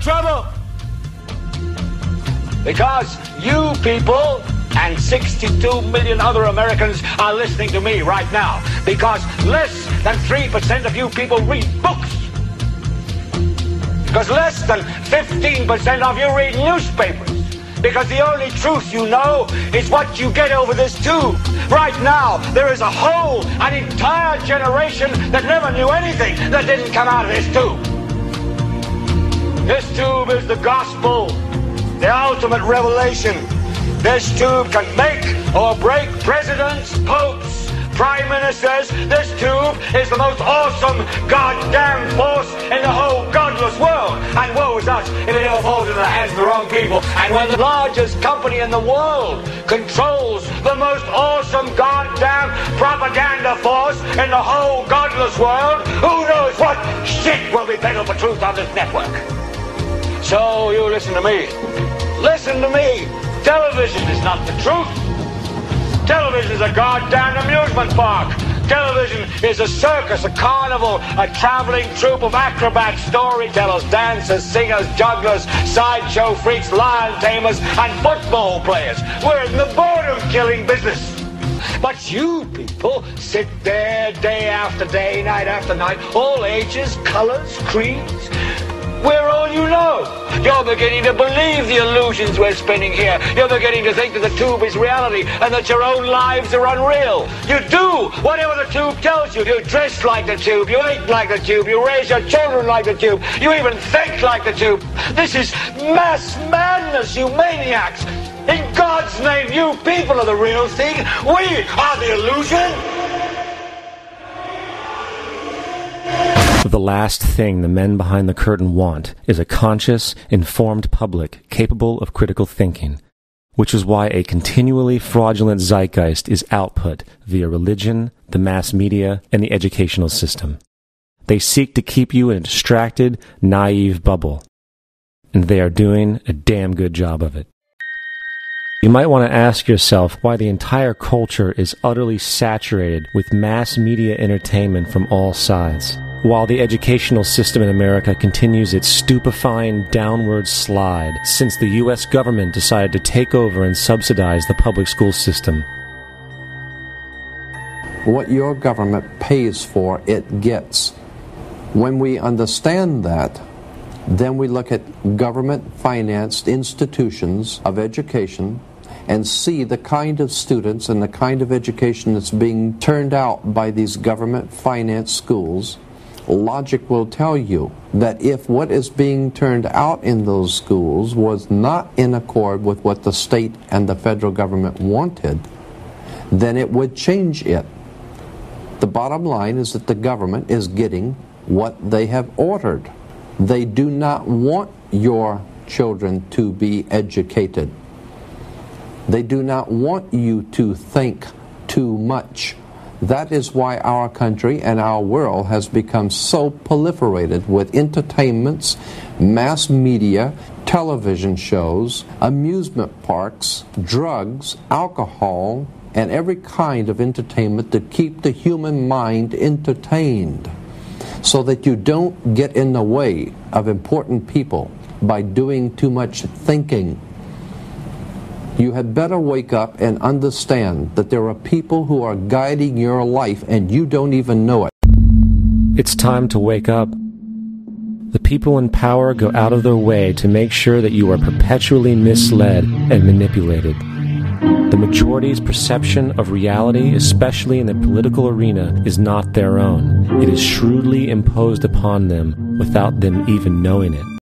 trouble. Because you people and 62 million other Americans are listening to me right now. Because less than 3% of you people read books. Because less than 15% of you read newspapers. Because the only truth you know is what you get over this tube. Right now, there is an entire generation that never knew anything that didn't come out of this tube. This tube is the gospel, the ultimate revelation. This tube can make or break presidents, popes, prime ministers. This tube is the most awesome goddamn force in the whole godless world. And woe is us if it ever falls into the hands of the wrong people. And when the largest company in the world controls the most awesome goddamn propaganda force in the whole godless world, who knows what shit will be peddled for truth on this network. So you listen to me. Listen to me. Television is not the truth. Television is a goddamn amusement park. Television is a circus, a carnival, a traveling troupe of acrobats, storytellers, dancers, singers, jugglers, sideshow freaks, lion tamers, and football players. We're in the boredom-killing business. But you people sit there day after day, night after night, all ages, colors, creeds. We're all you know. You're beginning to believe the illusions we're spinning here. You're beginning to think that the tube is reality and that your own lives are unreal. You do whatever the tube tells you. You dress like the tube. You eat like the tube. You raise your children like the tube. You even think like the tube. This is mass madness, you maniacs. In God's name, you people are the real thing. We are the illusion. The last thing the men behind the curtain want is a conscious, informed public capable of critical thinking, which is why a continually fraudulent zeitgeist is output via religion, the mass media, and the educational system. They seek to keep you in a distracted, naive bubble, and they are doing a damn good job of it. You might want to ask yourself why the entire culture is utterly saturated with mass media entertainment from all sides, while the educational system in America continues its stupefying downward slide since the U.S. government decided to take over and subsidize the public school system. What your government pays for, it gets. When we understand that, then we look at government-financed institutions of education and see the kind of students and the kind of education that's being turned out by these government-financed schools. Logic will tell you that if what is being turned out in those schools was not in accord with what the state and the federal government wanted, then it would change it. The bottom line is that the government is getting what they have ordered. They do not want your children to be educated. They do not want you to think too much. That is why our country and our world has become so proliferated with entertainments, mass media, television shows, amusement parks, drugs, alcohol, and every kind of entertainment to keep the human mind entertained, so that you don't get in the way of important people by doing too much thinking. You had better wake up and understand that there are people who are guiding your life and you don't even know it. It's time to wake up. The people in power go out of their way to make sure that you are perpetually misled and manipulated. The majority's perception of reality, especially in the political arena, is not their own. It is shrewdly imposed upon them without them even knowing it.